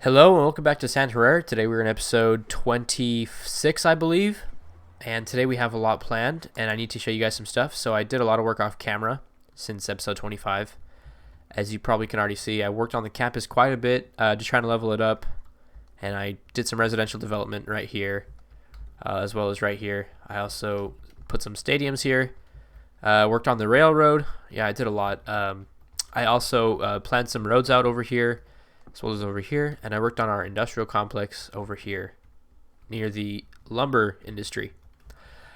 Hello and welcome back to San Herrera. Today we're in episode 26, I believe. And today we have a lot planned and I need to show you guys some stuff. So I did a lot of work off camera since episode 25. As you probably can already see, I worked on the campus quite a bit, just trying to level it up. And I did some residential development right here, as well as right here. I also put some stadiums here. Worked on the railroad. Yeah, I did a lot. I also planned some roads out over here, as well as over here, and I worked on our industrial complex over here near the lumber industry.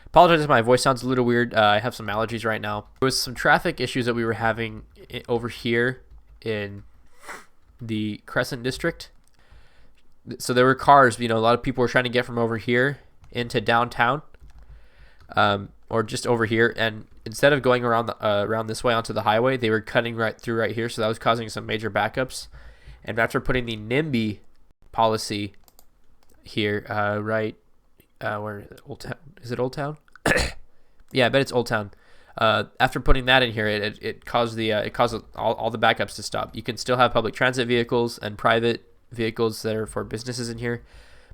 Apologize if my voice sounds a little weird. I have some allergies right now. There was some traffic issues that we were having over here in the Crescent district. So there were cars, a lot of people were trying to get from over here into downtown, or just over here, and instead of going around around this way onto the highway, they were cutting right through right here, so that was causing some major backups. And after putting the NIMBY policy here, where Old Town, is it Old Town? Yeah, I bet it's Old Town. After putting that in here, it caused all the backups to stop. You can still have public transit vehicles and private vehicles that are for businesses in here,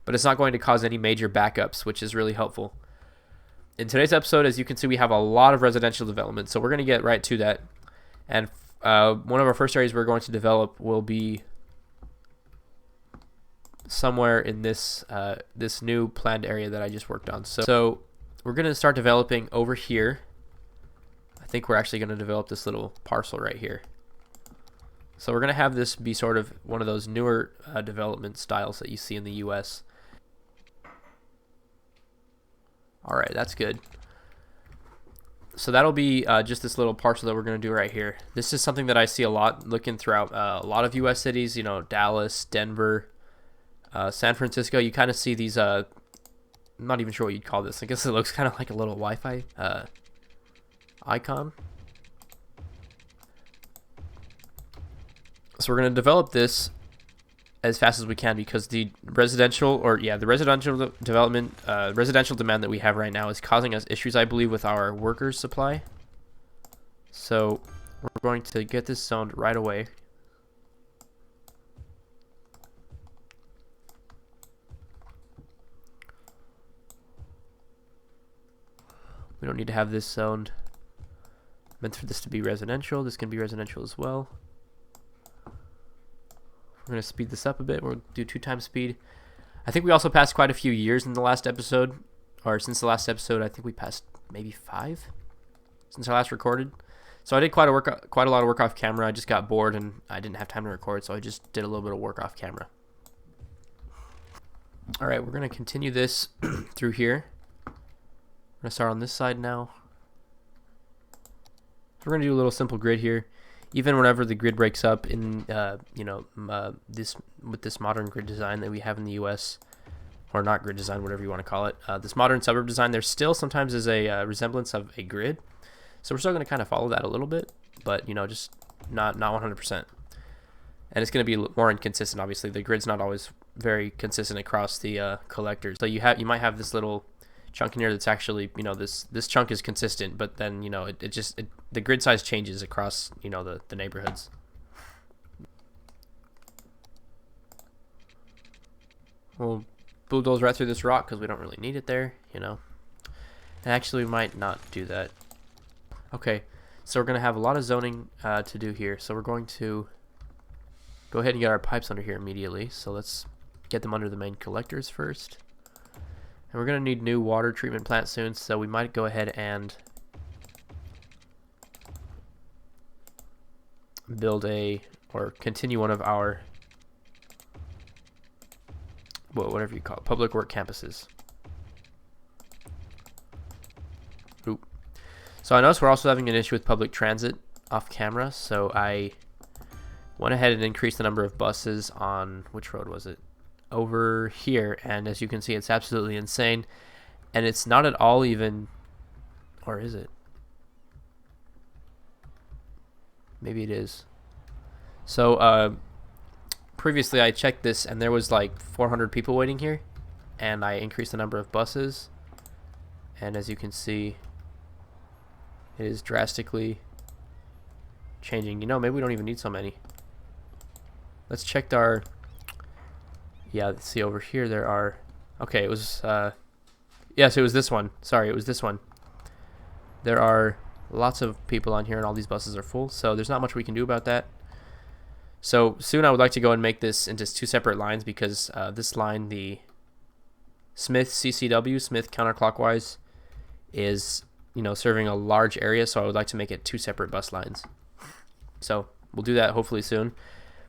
but it's not going to cause any major backups, which is really helpful. In today's episode, as you can see, we have a lot of residential development, so we're going to get right to that. And one of our first areas we're going to develop will be somewhere in this this new planned area that I just worked on. So we're going to start developing over here. I think we're actually going to develop this little parcel right here. So we're going to have this be sort of one of those newer development styles that you see in the US. All right, that's good. So that'll be just this little parcel that we're going to do right here. This is something that I see a lot looking throughout a lot of US cities, Dallas, Denver, San Francisco. You kind of see these, I'm not even sure what you'd call this. I guess it looks kind of like a little Wi-Fi icon. So we're going to develop this as fast as we can because the residential development, residential demand that we have right now is causing us issues, I believe, with our workers supply. So we're going to get this zoned right away. We don't need to have this zoned. Meant for this to be residential. This can be residential as well. We're going to speed this up a bit. We'll do 2x speed. I think we also passed quite a few years in the last episode, or since the last episode. I think we passed maybe 5 since I last recorded. So I did quite a lot of work off camera. I just got bored and I didn't have time to record, so I just did a little bit of work off camera. All right, we're going to continue this through here. We're going to start on this side now. So we're going to do a little simple grid here. Even whenever the grid breaks up in, with this modern grid design that we have in the U.S., or not grid design, whatever you want to call it, this modern suburb design, there still sometimes is a resemblance of a grid. So we're still going to kind of follow that a little bit, but just not 100%. And it's going to be more inconsistent. Obviously, the grid's not always very consistent across the collectors. So you might have this little chunk in here that's actually, this chunk is consistent, but then the grid size changes across the neighborhoods. We'll bulldoze right through this rock because we don't really need it there, and actually we might not do that. Okay, so we're gonna have a lot of zoning to do here, so we're going to go ahead and get our pipes under here immediately. So let's get them under the main collectors first. And we're going to need new water treatment plant soon, so we might go ahead and build or continue one of our, whatever you call it, public work campuses. Oop. So I noticed we're also having an issue with public transit off camera, so I went ahead and increased the number of buses on, which road was it? Over here, and as you can see, it's absolutely insane, and it's not at all even, or is it? Maybe it is. So previously I checked this and there was like 400 people waiting here, and I increased the number of buses, and as you can see, it is drastically changing. Maybe we don't even need so many. Let's check our Yeah, see over here there are, okay, it was, yes, it was this one. Sorry, it was this one. There are lots of people on here and all these buses are full, so there's not much we can do about that. So soon I would like to go and make this into 2 separate lines because this line, the Smith CCW, Smith counterclockwise, is, you know, serving a large area, so I would like to make it 2 separate bus lines. So we'll do that hopefully soon.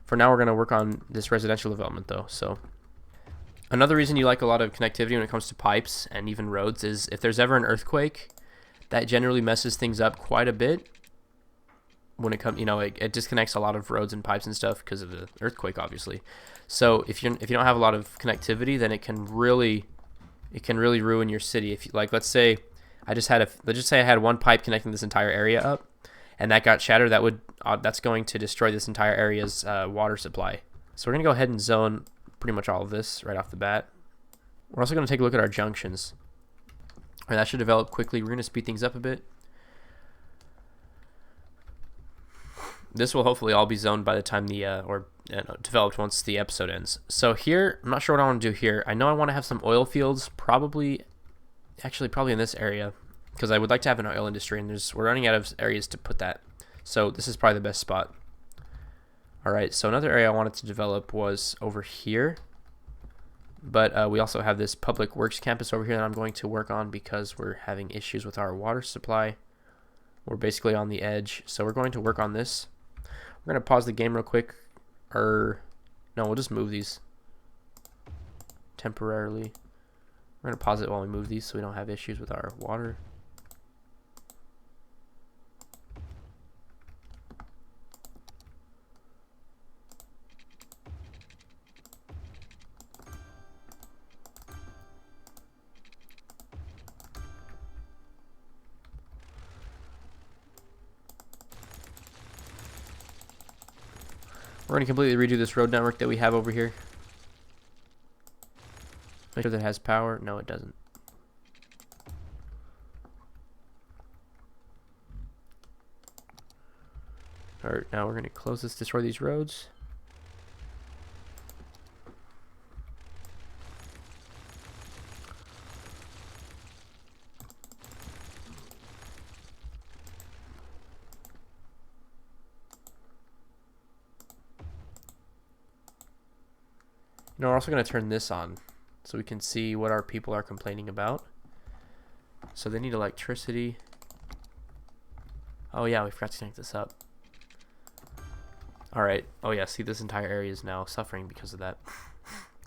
For now, we're going to work on this residential development though. So another reason you like a lot of connectivity when it comes to pipes and even roads is if there's ever an earthquake, that generally messes things up quite a bit. When it comes, you know, it disconnects a lot of roads and pipes and stuff because of the earthquake, obviously. So if you don't have a lot of connectivity, then it can really ruin your city. If you, like, let's say let's just say I had one pipe connecting this entire area up, and that got shattered, that's going to destroy this entire area's water supply. So we're gonna go ahead and zone pretty much all of this right off the bat. We're also gonna take a look at our junctions. All right, that should develop quickly. We're gonna speed things up a bit. This will hopefully all be zoned by the time developed once the episode ends. So here, I'm not sure what I want to do here. I know I want to have some oil fields, probably in this area, because I would like to have an oil industry, and we're running out of areas to put that. So this is probably the best spot. All right, so another area I wanted to develop was over here, but we also have this public works campus over here that I'm going to work on because we're having issues with our water supply. We're basically on the edge, so we're going to work on this. We're going to pause the game real quick, no, we'll just move these temporarily. We're going to pause it while we move these so we don't have issues with our water. We're going to completely redo this road network that we have over here. Make sure that it has power. No, it doesn't. Alright, now we're going to close this, destroy these roads. You know, we're also going to turn this on so we can see what our people are complaining about. So they need electricity. Oh yeah, we forgot to connect this up. Alright, oh yeah, see, this entire area is now suffering because of that.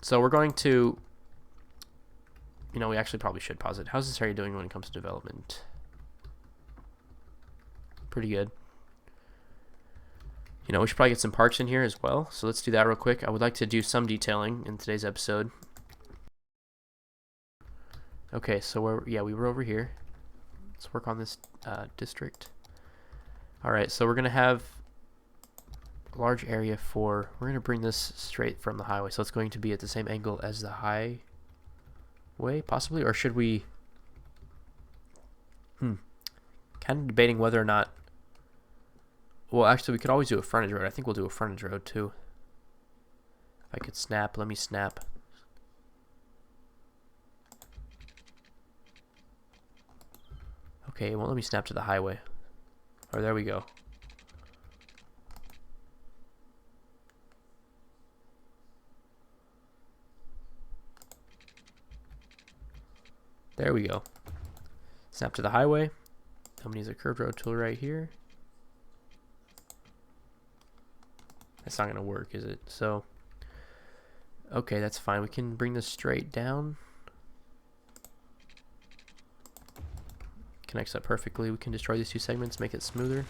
So we're going to, you know, we actually probably should pause it. How's this area doing when it comes to development? Pretty good. You know, we should probably get some parks in here as well. So let's do that real quick. I would like to do some detailing in today's episode. Okay, so we were over here. Let's work on this district. All right, so we're gonna have a large area we're gonna bring this straight from the highway. So it's going to be at the same angle as the highway, possibly, or should we? Kind of debating whether or not. Well, actually, we could always do a frontage road. I think we'll do a frontage road, too. If I could snap, let me snap. Okay, it won't let me snap to the highway. Oh, there we go. There we go. Snap to the highway. I'm going to use a curved road tool right here. That's not going to work, is it? So, okay, that's fine. We can bring this straight down. Connects up perfectly. We can destroy these 2 segments, make it smoother.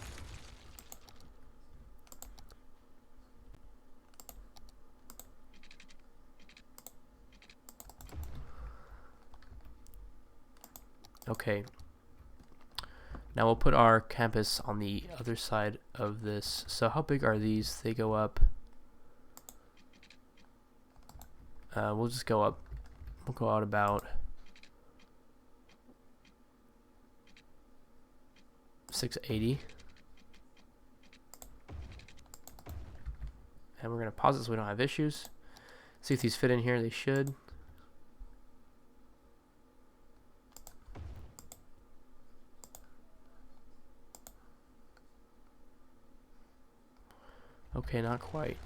Okay. Now we'll put our campus on the other side of this. So how big are these? They go up. We'll just go up. We'll go out about 680. And we're going to pause it so we don't have issues. See if these fit in here. They should. Okay, not quite.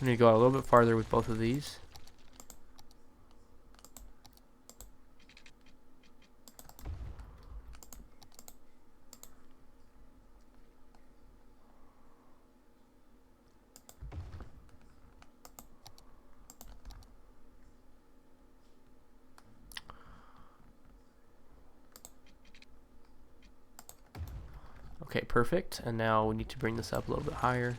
I need to go a little bit farther with both of these. Okay, perfect. And now we need to bring this up a little bit higher.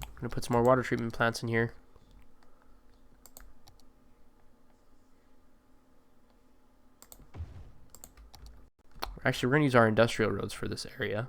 I'm going to put some more water treatment plants in here. Actually, we're going to use our industrial roads for this area.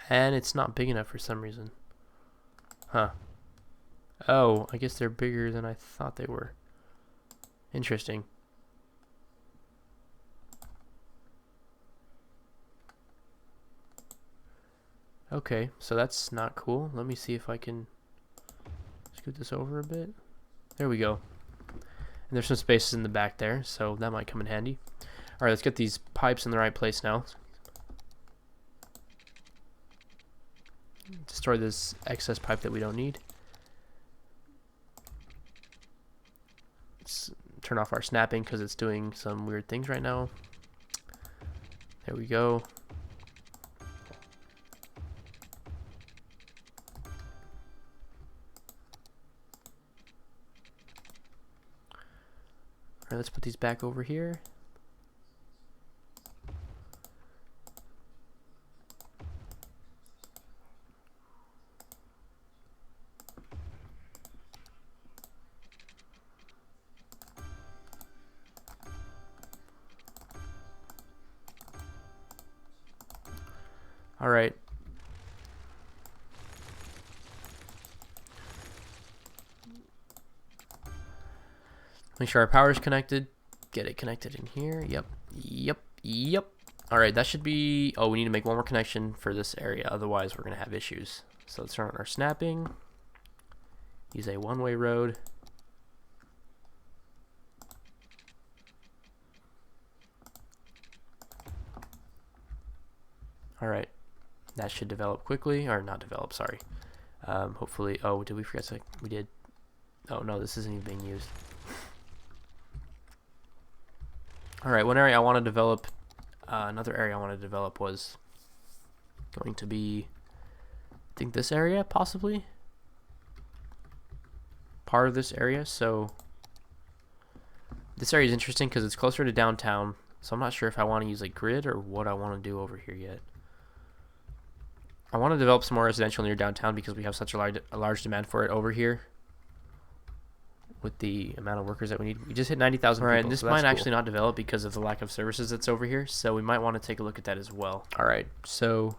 And it's not big enough for some reason. Huh. Oh, I guess they're bigger than I thought they were. Interesting. Okay, so that's not cool. Let me see if I can scoot this over a bit. There we go. And there's some spaces in the back there, so that might come in handy. Alright, let's get these pipes in the right place now. Destroy this excess pipe that we don't need. Let's turn off our snapping because it's doing some weird things right now. There we go. Alright, let's put these back over here. All right. Make sure our power is connected. Get it connected in here. Yep. All right, that should be... Oh, we need to make one more connection for this area. Otherwise, we're going to have issues. So let's turn on our snapping. Use a one-way road. All right. That should develop quickly, or not develop, sorry. Hopefully, oh, did we forget something? We did. Oh, no, this isn't even being used. All right, one area I want to develop, another area I want to develop was going to be, I think this area, possibly? Part of this area, so this area is interesting because it's closer to downtown, so I'm not sure if I want to use a grid or what I want to do over here yet. I want to develop some more residential near downtown because we have such a large demand for it over here with the amount of workers that we need. We just hit 90,000 people. All right, and this might actually not develop because of the lack of services that's over here, so we might want to take a look at that as well. All right, so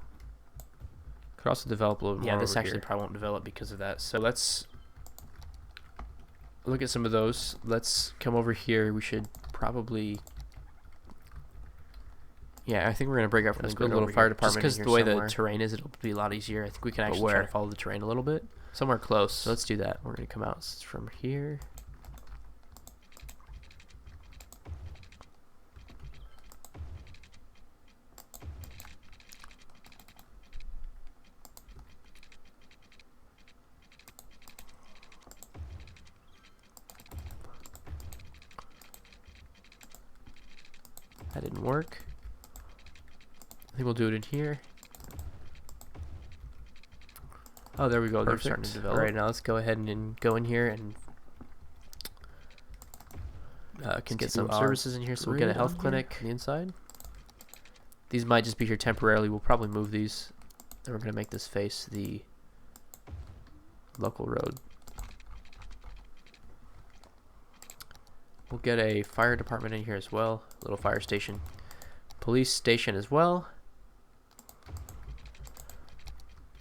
could also develop a little more. Yeah, this actually probably won't develop because of that. So let's look at some of those. Let's come over here. We should probably... Yeah, I think we're going to break out from this grid. A little fire department. Just because the way the terrain is, it'll be a lot easier. I think we can actually try to follow the terrain a little bit. Somewhere close. So let's do that. We're going to come out from here. That didn't work. I think we'll do it in here. Oh, there we go. Perfect. They're starting to develop. All right, now let's go ahead and go in here and get some services in here. So we'll get a health clinic on the inside. These might just be here temporarily. We'll probably move these. And we're going to make this face the Local road. We'll get a fire department in here as well. A little fire station. Police station as well.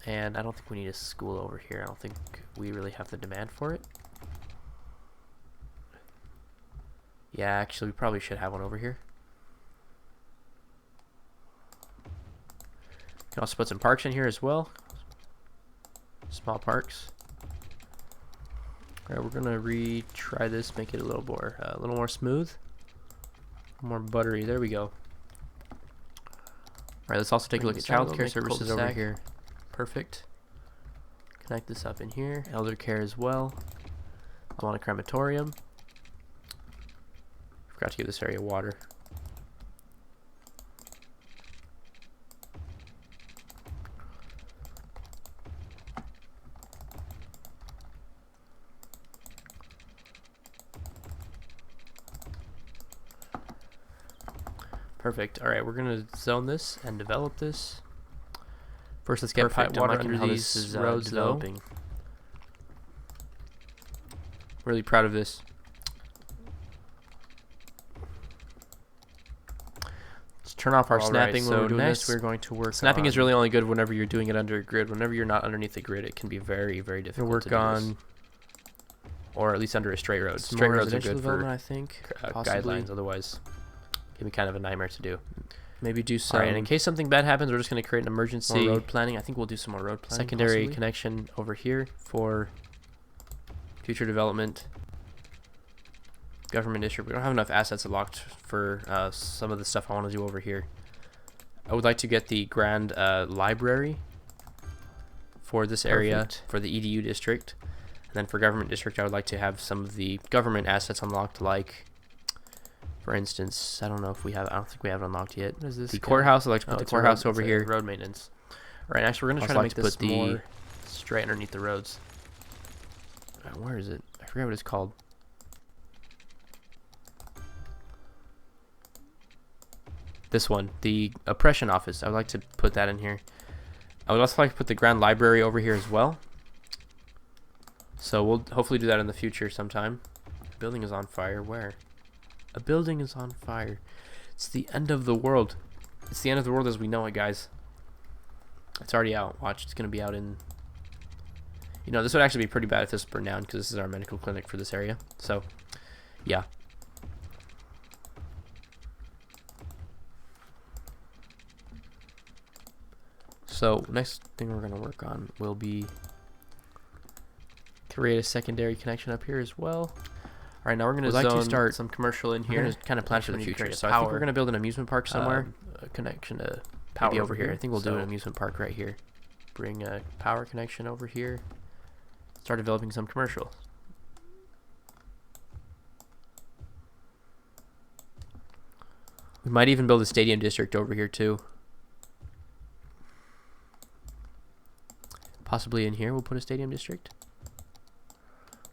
And I don't think we need a school over here. I don't think we really have the demand for it. Yeah, actually, we probably should have one over here. Can also put some parks in here as well. Small parks. All right, we're gonna retry this, make it a little more smooth, more buttery. There we go. All right, let's also take a look at childcare services over here. Perfect. Connect this up in here. Elder care as well. I want a crematorium. Forgot to give this area water. Perfect. All right, we're gonna zone this and develop this. First, let's get pipe water under these roads developing. Really proud of this. Let's turn off our snapping when we're doing this. We're going to work. Snapping is really only good whenever you're doing it under a grid. Whenever you're not underneath the grid, it can be very, very difficult. Work on, or at least under a straight road. Straight roads are good for, I think, guidelines. Otherwise, it can be kind of a nightmare to do. Maybe do some. Alright, and in case something bad happens, we're just going to create an emergency road planning. I think we'll do some more road planning. Secondary connection over here for future development. Government district. We don't have enough assets unlocked for some of the stuff I want to do over here. I would like to get the grand library for this area for the EDU district. And then for government district, I would like to have some of the government assets unlocked, like, for instance, I don't know if we have. I don't think we have it unlocked yet. What is this? The courtforce. I'd like to put the courthouse over here. Road maintenance. All right, actually, we're gonna try to make this more straight underneath the roads. Where is it? I forget what it's called. This one, the oppression office. I would like to put that in here. I would also like to put the grand library over here as well. So we'll hopefully do that in the future sometime. The building is on fire. Where? A building is on fire. It's the end of the world. It's the end of the world as we know it, guys. It's already out. Watch, it's going to be out in... You know, this would actually be pretty bad if this burned down, because this is our medical clinic for this area. So, yeah. So, next thing we're going to work on will be create a secondary connection up here as well. All right, now we're going to start some commercial in here. We're going to kind of plan for the future. So I think we're going to build an amusement park somewhere. A connection to power over here. I think we'll do an amusement park right here. Bring a power connection over here. Start developing some commercial. We might even build a stadium district over here too. Possibly in here we'll put a stadium district.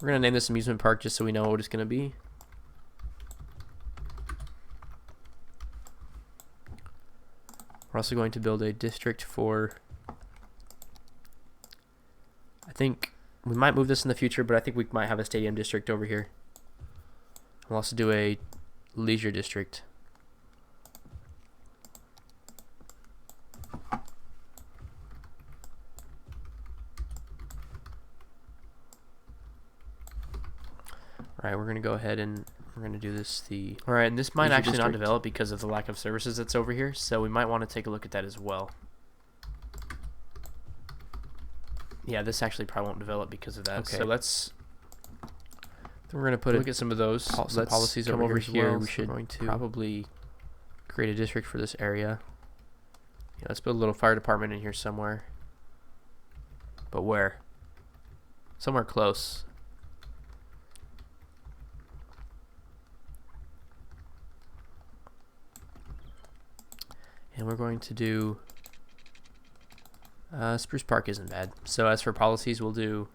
We're going to name this amusement park just so we know what it's going to be. We're also going to build a district for... I think we might move this in the future, but I think we might have a stadium district over here. We'll also do a leisure district. Alright, we're going to go ahead and we're going to do this Alright, and this might actually not develop because of the lack of services that's over here, so we might want to take a look at that as well. Yeah, this actually probably won't develop because of that. Okay, so we're going to look at some of those policies over here. Well. We should probably create a district for this area. Yeah, let's build a little fire department in here somewhere. But where? Somewhere close. And we're going to do Spruce Park isn't bad. So as for policies, we'll do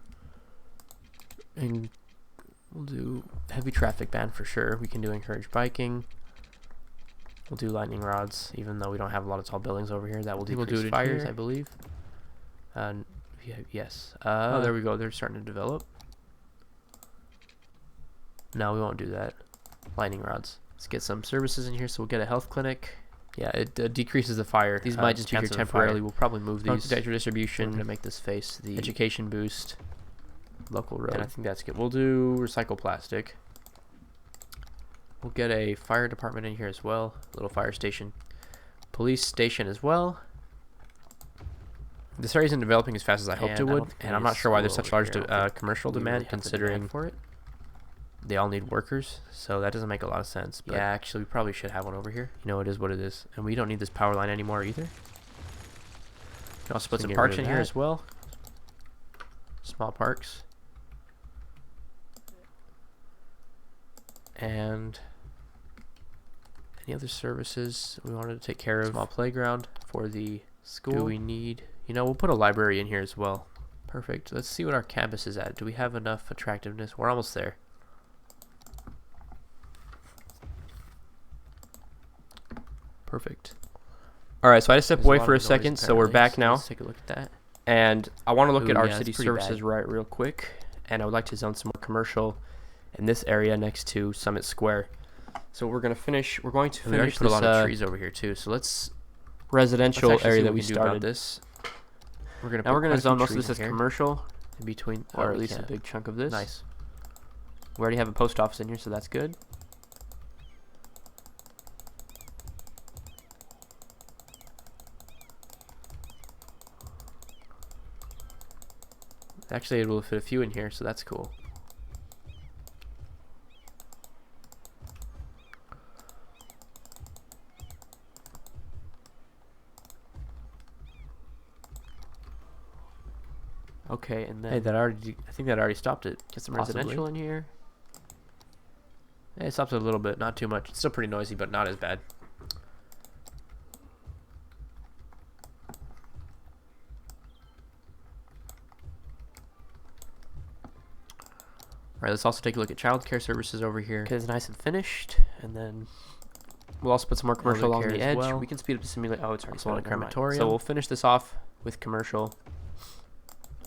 heavy traffic ban for sure. We can do encourage biking. We'll do lightning rods, even though we don't have a lot of tall buildings over here. That will decrease fires, I believe. Yes. Oh, there we go. They're starting to develop. No, we won't do that. Lightning rods. Let's get some services in here. So we'll get a health clinic. Yeah, it decreases the fire. These might just be here temporarily. We'll probably move these. Detector distribution. We're going to make this face the education boost. Local road. And I think that's good. We'll do recycle plastic. We'll get a fire department in here as well. Little fire station. Police station as well. This area isn't developing as fast as I hoped it would. And I'm not sure why there's such large commercial demand considering for it. They all need workers, so that doesn't make a lot of sense. But yeah, actually, we probably should have one over here. You know, it is what it is. And we don't need this power line anymore either. We can also put some parks in here as well. Small parks. And any other services we wanted to take care of? Small playground for the school. Do we need... You know, we'll put a library in here as well. Perfect. Let's see what our campus is at. Do we have enough attractiveness? We're almost there. Perfect. Alright, so I had to step away for a second, so we're back now. Let's take a look at that. And I want to look at our city services right real quick. And I would like to zone some more commercial in this area next to Summit Square. So we're going to finish, we're going to finish this, a lot of trees over here too. So let's residential area that we started this. We're going to zone most of this as commercial in between, or at least a big chunk of this. Nice. We already have a post office in here, so that's good. Actually, it will fit a few in here, so that's cool. Okay, and then... Hey, I think that already stopped it. Get some residential in here. Hey, it stopped it a little bit, not too much. It's still pretty noisy, but not as bad. Alright, let's also take a look at childcare services over here. Okay, it's nice and finished. And then we'll also put some more commercial along the edge. Well. We can speed up the simulator. Oh, it's already spelled crematorium. So we'll finish this off with commercial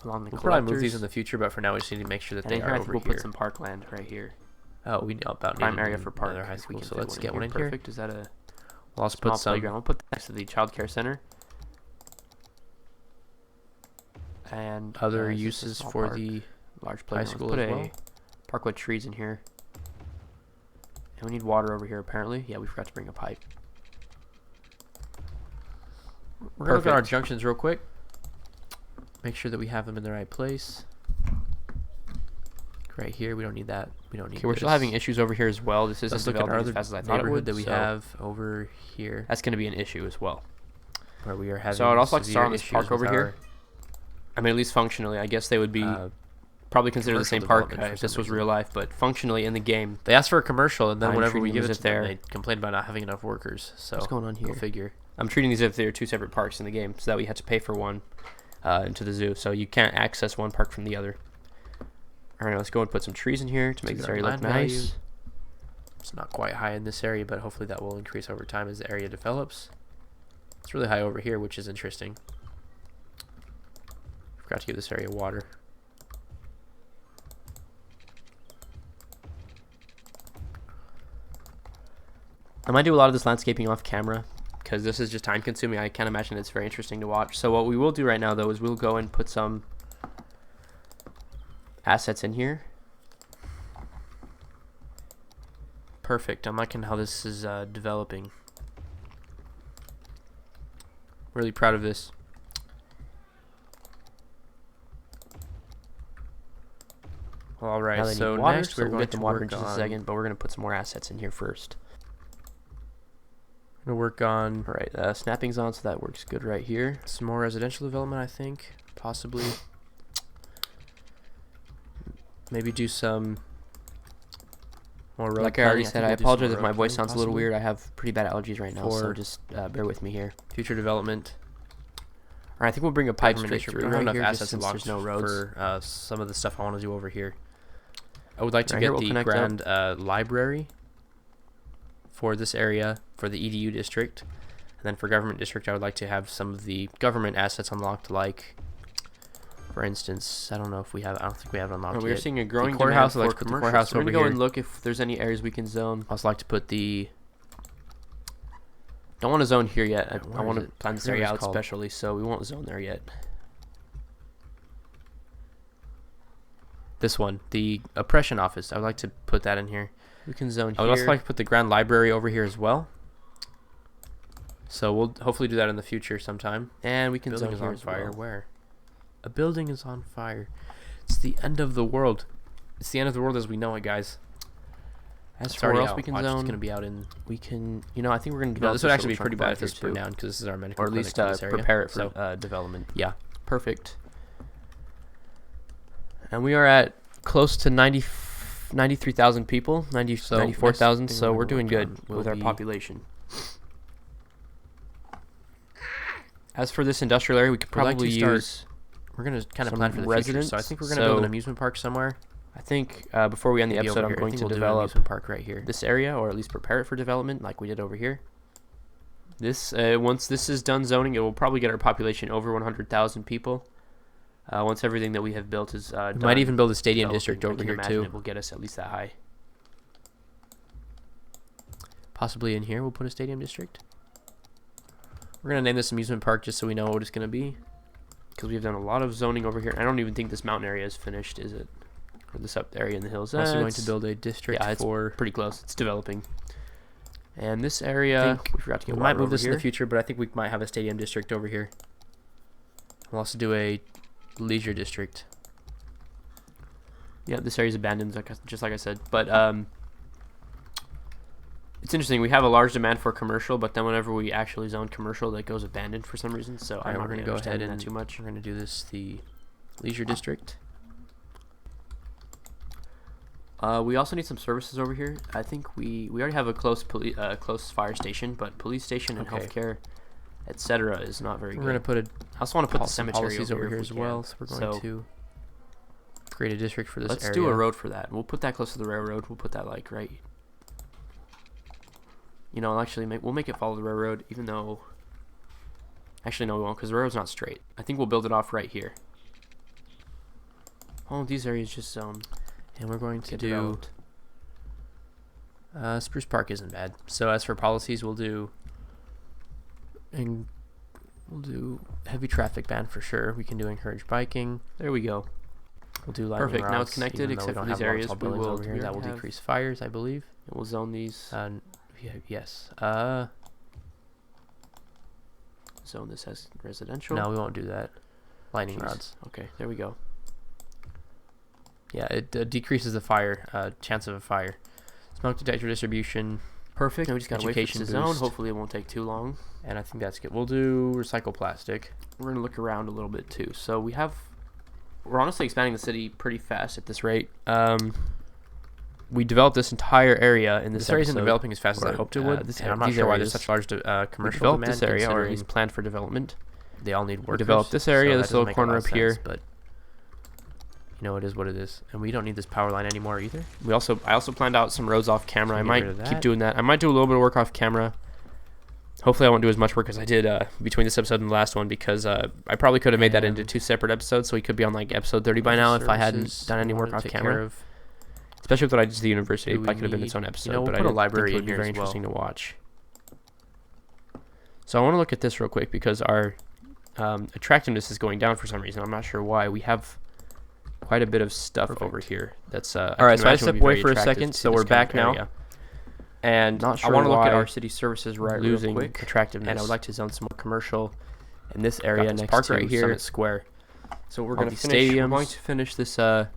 along the collectors. We'll probably move these in the future, but for now we just need to make sure that they are over here. We'll put some parkland right here. Oh, we about prime area for park. High school, so let's get one in here. Perfect. Is that a... We'll also put some playground. We'll put that next to the childcare center. And other uses for the large playground. High school as well. Park with trees in here. And we need water over here apparently. Yeah, we forgot to bring a pipe. We're going to look at our junctions real quick. Make sure that we have them in the right place. Right here, we don't need that. We don't need this. We're still having issues over here as well. This isn't developing as fast as I thought it would. That we have over here. That's going to be an issue as well. Where we are having so I'd also like to start on this park over here. I mean, at least functionally, I guess they would be... probably consider the same park if this was real life, but functionally in the game they asked for a commercial, and then whenever we give it there, they complain about not having enough workers. So what's going on here? Go figure. I'm treating these as if they're two separate parks in the game, so that we have to pay for one into the zoo, so you can't access one park from the other. All right, let's go and put some trees in here to make this area look nice. It's not quite high in this area, but hopefully that will increase over time as the area develops. It's really high over here, which is interesting. Forgot to give this area water. I might do a lot of this landscaping off camera because this is just time consuming. I can't imagine it's very interesting to watch. So what we will do right now though is we'll go and put some assets in here. Perfect. I'm liking how this is developing. Really proud of this. Alright, so next we're going to work on... a second, but we're going to put some more assets in here first. Gonna work on snapping's on, so that works good right here. Some more residential development, I think, possibly. Maybe do some more road. Like I already said, I apologize if my voice sounds a little weird. I have pretty bad allergies right now, so just bear with me here. Future development. All right, I think we'll bring a pipe straight through. We don't have enough assets locked no roads for some of the stuff I want to do over here. I would like to get the grand library for this area, for the EDU district, and then for government district I would like to have some of the government assets unlocked, like For instance, I don't know if we have. I don't think we have it unlocked We're yet. seeing a growing courthouse. demand I'd for like to put the commercial. courthouse So we're over gonna go here. and look if there's any areas we can zone. I also like to put the. Don't want to zone here yet. I Where want is to it? plan this I forget area what out it's called. specially, so we won't zone there yet. This one, the oppression office. I would like to put that in here. We can zone I would here. also like to put the grand library over here as well. So we'll hopefully do that in the future sometime. And we can Building zone is here on as fire. well. Where? A building is on fire. It's the end of the world. It's the end of the world as we know it, guys. As It's for where already else out. we can Watch, zone, it's going to be out in... we can, you know, I think we're going to No, develop this would actually be little pretty chunk bad of if this land burned here, down, because this is our medical or at least clinic in this area. prepare it for So, development. yeah. Perfect. And we are at close to 93,000 people, 94,000, next so thing we're doing gonna work good on will with our be- population. As for this industrial area, we could We'd like probably to start use... We're going to kind of some plan for the future. residents, So I think we're going to build an so- amusement park somewhere. I think before we end the Maybe episode, over I'm here. I going think to we'll do an develop amusement park right here. this area, or at least prepare it for development like we did over here. This once this is done zoning, it will probably get our population over 100,000 people. Once everything that we have built is done. We might even build a stadium developing, district I over can here imagine too. It will get us at least that high. Possibly in here we'll put a stadium district. We're going to name this amusement park just so we know what it's going to be. Because we've done a lot of zoning over here. I don't even think this mountain area is finished, is it? Or this up area in the hills. We're also going It's to build a district it's for... pretty close. It's developing. And this area, we forgot to get We water might move over this in here. the future, but I think we might have a stadium district over here. We'll also do a leisure district. Yeah, this area is abandoned, just like I said. But it's interesting. We have a large demand for commercial, but then whenever we actually zone commercial, that goes abandoned for some reason. So I'm not going really to go ahead understanding and that too much. We're going to do this the leisure district. We also need some services over here. I think we already have a close close fire station, but police station and Okay. healthcare, etc., is not very We're going to good. put I also want to put the some cemetery policies over here if as we well. can. So we're going to create a district for this Let's area. do a road for that. We'll put that close to the railroad. We'll put that like right. You know, actually, we'll make it follow the railroad, even though. Actually, no, we won't, because the railroad's not straight. I think we'll build it off right here. All of these areas just And we're going to get do... developed. Spruce Park isn't bad. So as for policies, we'll do heavy traffic ban for sure. We can do encourage biking. There we go. We'll do lightning Perfect. Now rods, it's connected, even though we except don't for have these a lot of areas, tall we buildings will- over here. we That will already have- decrease fires, I believe. And we'll zone these. Yes. Zone this as residential. No, we won't do that. Lightning Jeez. rods. Okay, there we go. Yeah, it decreases the fire chance of a fire. Smoke detector distribution, Perfect. Now we just gotta wait for it Education to zone. boost. Hopefully, it won't take too long. and I think that's good. We'll do recycle plastic. We're gonna look around a little bit too. So we're honestly expanding the city pretty fast at this rate. We developed this entire area in This this area isn't episode, developing as fast as I or, hoped it would. this And area- I'm not these sure why there's areas- such large We commercial developed demand. this area, or at considering least planned for development. they all need workers. developed this area, so this that doesn't little make a corner lot of up here. sense, but you know, it is what it is. And we don't need this power line anymore either. I also planned out some roads off camera. So I get might rid of keep that. doing that. I might do a little bit of work off camera. Hopefully I won't do as much work as I did between this episode and the last one, because I probably could have made that into And 2 separate episodes, so we could be on like episode 30 by now if I hadn't Services, done any we work wanna off take camera. care of. Especially with what I did to the university, Do it we probably could have been need- its own episode, we'll but put I a library think it would in be here very as well. interesting to watch. So I want to look at this real quick because our attractiveness is going down for some reason. I'm not sure why. We have quite a bit of stuff Perfect. over here. That's All right, so I stepped away for a second, so we're back now. And Not I sure want to look at why our city services real losing quick. attractiveness. And I would like to zone some more commercial in this area this next park to right here. Summit Square. So we're All going to these finish. We're stadiums. going to finish this Don't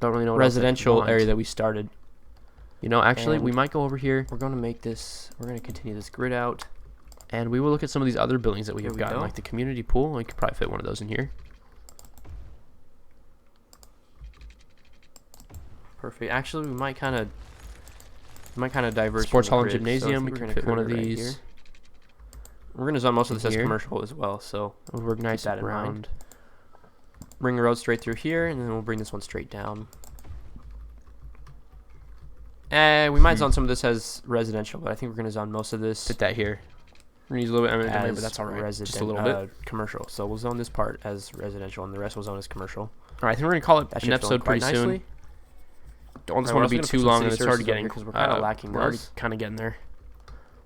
really know what else I could residential want. area that we started. You know, actually, we And might go over here. We're going to make this. We're going to continue this grid out, and we will look at some of these other buildings that we Here have we gotten, go. like the community pool. We could probably fit one of those in here. Perfect. Actually, we might kind of diverse. Sports from hall the and grid, so I gymnasium, think we we're can gonna fit one of create it right these. here. We're going to zone most of this as Here. commercial as well, so We'll nice keep that in brown. mind. Bring the road straight through here, and then we'll bring this one straight down. And we might zone some of this as residential, but I think we're going to zone most of this. Put that here. We're gonna use a little bit of eminent domain, as but that's all right. resident, Just a little bit. commercial. So we'll zone this part as residential, and the rest will zone as commercial. All right, I think we're gonna call it That an ship's going episode pretty quite soon. nicely. Don't Right, want we're to be also too gonna put long, some and city it's already services over getting. here 'cause we're kinda lacking We're already those. kind of getting there.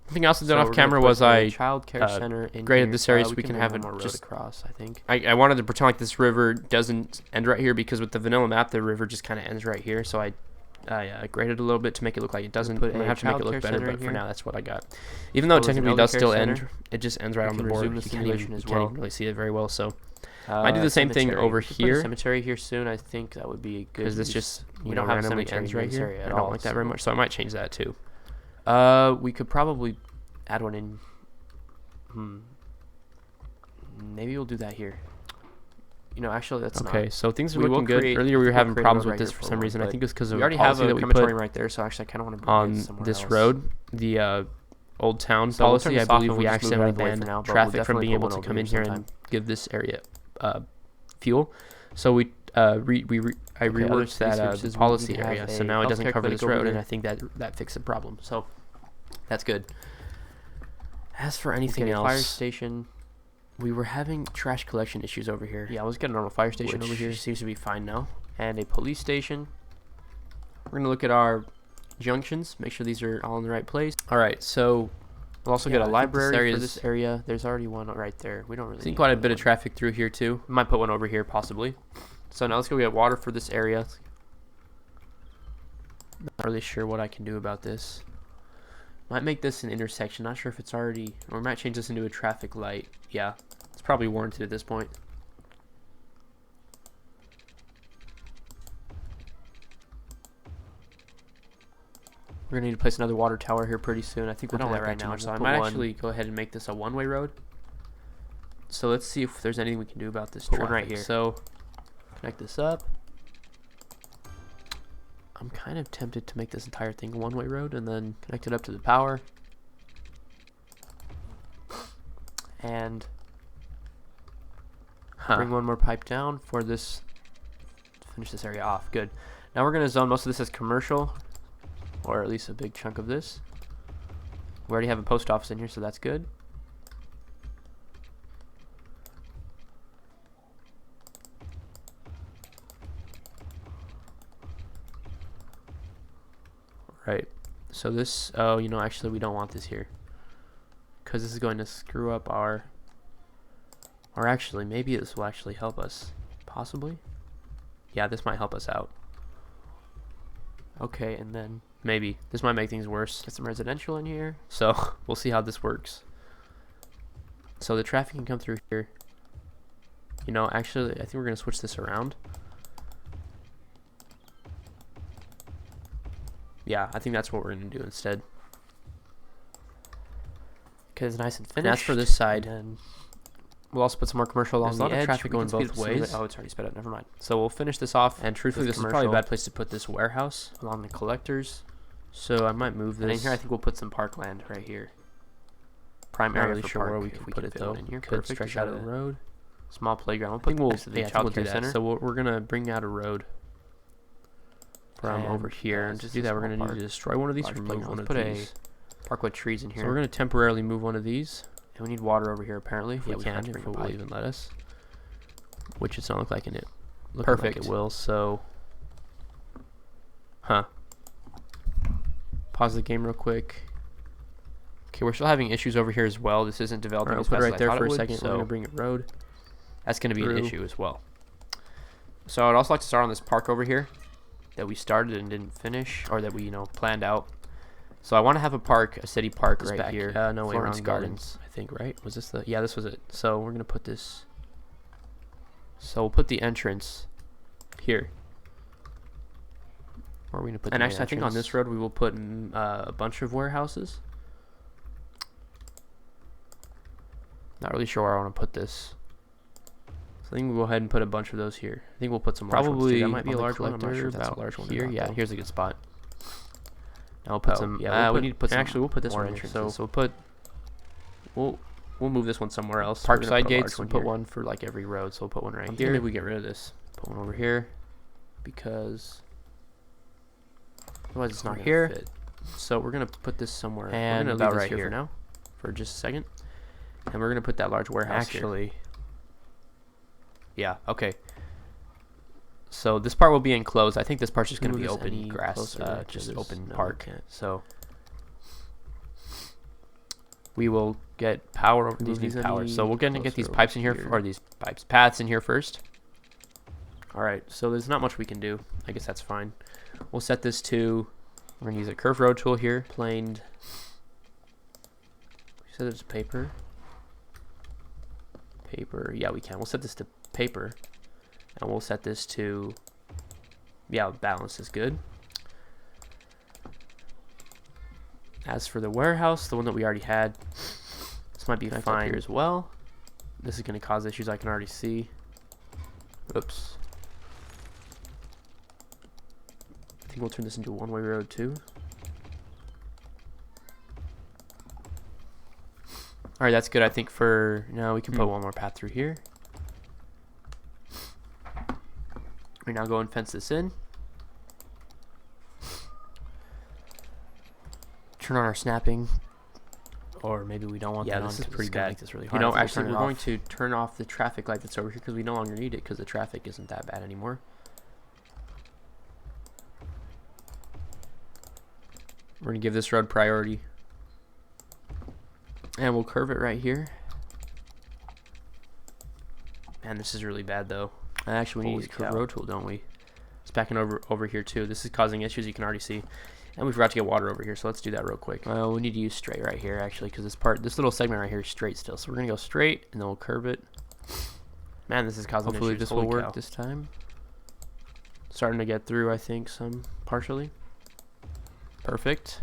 One thing else I did So off we're gonna camera put was the I child care center in graded here. this area so we can bring have one it more road just across. I think. I wanted to pretend like this river doesn't end right here because with the vanilla map the river just kind of ends right here. So I graded a little bit to make it look like it doesn't. put I'm gonna a have to make it child look care better, center but in for here. now that's what I got. Even though it Oh, there's an technically does elder still care end, center. it just ends right We on the can board. resume the You can't simulation even, as you can't well. even really see it very well. So I do the same thing Cemetery. over We could put a here cemetery here soon. I think that would be a good. because this use. just we you don't know have randomly cemetery ends in right this here. area I at don't all, like that very so- much, so I might change that too. We could probably add one in. Maybe we'll do that here. You know, actually, that's Okay, not. so things are We will looking good. create- Earlier we were we'll having create a problems road with right this here for for some one, reason. I but think it's because of We a already have policy a that we put crematorium right there, so actually I kind of want to bring it on somewhere this else. road. The Old Town So we'll turn policy. I this off believe and we we'll just move it out accidentally of the way for banned now, but we'll traffic from definitely being put able one to over come here in here sometime. and give this area fuel. So I other reworked city that services, we policy have area, so a now it doesn't healthcare cover this clinic over road, and here. I think that fixed the problem. So that's good. As for anything Okay, fire else, station. we were having trash collection issues over here. Yeah, let's get a normal fire station Which over here, seems to be fine now. and a police station. We're gonna look at our junctions, make sure these are all in the right place. All right, so We'll also Yeah, get I a think this library area for is- this area. There's already one right there. We don't really seen need quite a another bit of one. traffic through here too. We might put one over here possibly. So now let's go get water for this area. Not really sure what I can do about this. Might make this an intersection. Not sure if it's already, or we might change this into a traffic light. Yeah, it's probably warranted at this point. We're gonna need to place another water tower here pretty soon. I think I we'll don't do like that right that too now. much, so We'll I put might one- actually go ahead and make this a one-way road. So let's see if there's anything we can do about this Put traffic. one right here. So connect this up. I'm kind of tempted to make this entire thing a one-way road and then connect it up to the power. and Huh. bring one more pipe down for this. Finish this area off. Good. Now we're gonna zone most of this as commercial, or at least a big chunk of this. We already have a post office in here, so that's good. Right. So this, oh, you know, actually we don't want this here. Because this is going to screw up our, or actually, maybe this will actually help us. Possibly? Yeah, this might help us out. Okay, and then Maybe. This might make things worse. get some residential in here. So, we'll see how this works. So the traffic can come through here. You know, actually, I think we're going to switch this around. Yeah, I think that's what we're going to do instead. Okay, it's nice and finished. And as for this side, and then we'll also put some more commercial along there's a the lot of edge. traffic We going can speed both up some of it. ways. Oh, it's already sped up. Never mind. So we'll finish this off. And truthfully, with this is probably a commercial bad place to put this warehouse. along the collectors. So I might move And in this. here, I think we'll put some parkland right here. Prime I'm not area really for sure park, where we if can we put can it fit though. one in here. Could Perfect. stretch Is out that a road. small playground. We'll I think put we'll, next to the yeah, I think child we'll do care that. center. So we're gonna bring out a road from And, over here, and it's to just do a that, we're small gonna need park. to destroy one of these Large or move playground. one Let's of put a these. park with trees in here. So we're gonna temporarily move one of these. And we need water over here apparently. If we forgot can, to if bring it a will pipe. even let us. Which it's not look like it. Looking Perfect. like it will. So, huh? Pause the game real quick. Okay, we're still having issues over here as well. This isn't All developing right, we'll as put it fast right as I there thought for it a would, second. So We're gonna bring a road. that's going to be an through. issue as well. So I'd also like to start on this park over here that we started and didn't finish, or that we planned out. So I want to have a park, a city park This right back here. here, No, wait, Florence wrong Gardens. I think, right? Was this the? Yeah, this was it. So we're gonna put this. So we'll put the entrance here. Where are we gonna put And the actually, I think on entrance? this road we will put a bunch of warehouses. Not really sure where I want to put this. So I think we'll go ahead and put a bunch of those here. I think we'll put some large ones Probably too. That might be on a the large one. I'm not collector, sure if that's a about large one here. or not, Yeah, though. here's a good spot. Now we'll put Oh, some. yeah, we need to put some. actually, We'll put this more one here. entrances. So we'll move this one somewhere else. We're gonna Parkside put a large gates. We'll one put here. one for like every road. So we'll put one right I'm here. thinking maybe we get rid of this. Put one over here because otherwise it's not gonna here. fit. So we're gonna put this somewhere. And we're gonna about leave this right here here. for now, for just a second. And we're going to put that large warehouse here. Actually, Yeah, okay. So this part will be enclosed. I think this part's just going to be move this open any grass, closer to just this? open No, we park. can't. So we will get power over these Move need power. any So we're going to get these closer pipes in here, over here. or these paths in here first. All right, so there's not much we can do. I guess that's fine. We'll set this to, we're going to use a curved road tool here, planed. You said it's paper. Paper, yeah, we can. We'll set this to paper. And we'll set this to, yeah, balance is good. As for the warehouse, the one that we already had, this might be Connect up fine here as well. This is going to cause issues I can already see. Oops. I think we'll turn this into a one-way road too. Alright, that's good. I think for now we can put one more path through here. We now go and fence this in. Turn on our snapping. Or maybe we don't want Yeah, that on. this is 'cause pretty it's gonna bad. make this really You hard. know, I think we'll actually, turn it we're going off. to turn off the traffic light that's over here because we no longer need it because the traffic isn't that bad anymore. We're going to give this road priority. And we'll curve it right here. Man, this is really bad though. Actually, we need Holy to use curve cow. road tool, don't we? It's backing over here too. This is causing issues you can already see. And we forgot to get water over here, so let's do that real quick. Well, we need to use straight right here actually because this little segment right here is straight still. So we're going to go straight and then we'll curve it. Man, this is causing Hopefully issues. this will Holy work cow. this time. Starting to get through, I think, some partially. Perfect.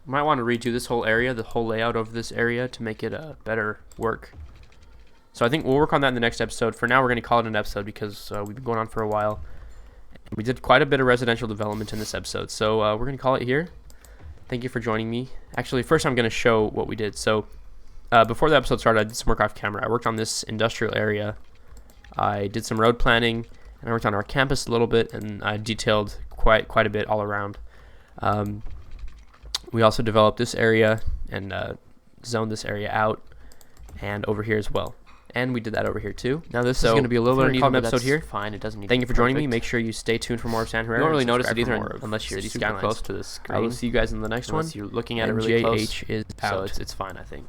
Might want to redo this whole area, the whole layout of this area to make it better work. So I think we'll work on that in the next episode. For now, we're going to call it an episode because we've been going on for a while. We did quite a bit of residential development in this episode. So we're going to call it here. Thank you for joining me. Actually, first I'm going to show what we did. So before the episode started, I did some work off camera. I worked on this industrial area. I did some road planning, and I worked on our campus a little bit, and I detailed quite a bit all around. We also developed this area and zoned this area out, and over here as well. And we did that over here too. Now this is going to be a little bit of an episode here. Fine, it doesn't need. Thank you for joining me. perfect. Make sure you stay tuned for more of San Herrera. You don't really and notice it subscribe for either more of unless you're City super Skylines. close to the I screen. will see you guys in the next one. Unless you're looking at it really N.J.H close. is So out. it's fine, I think.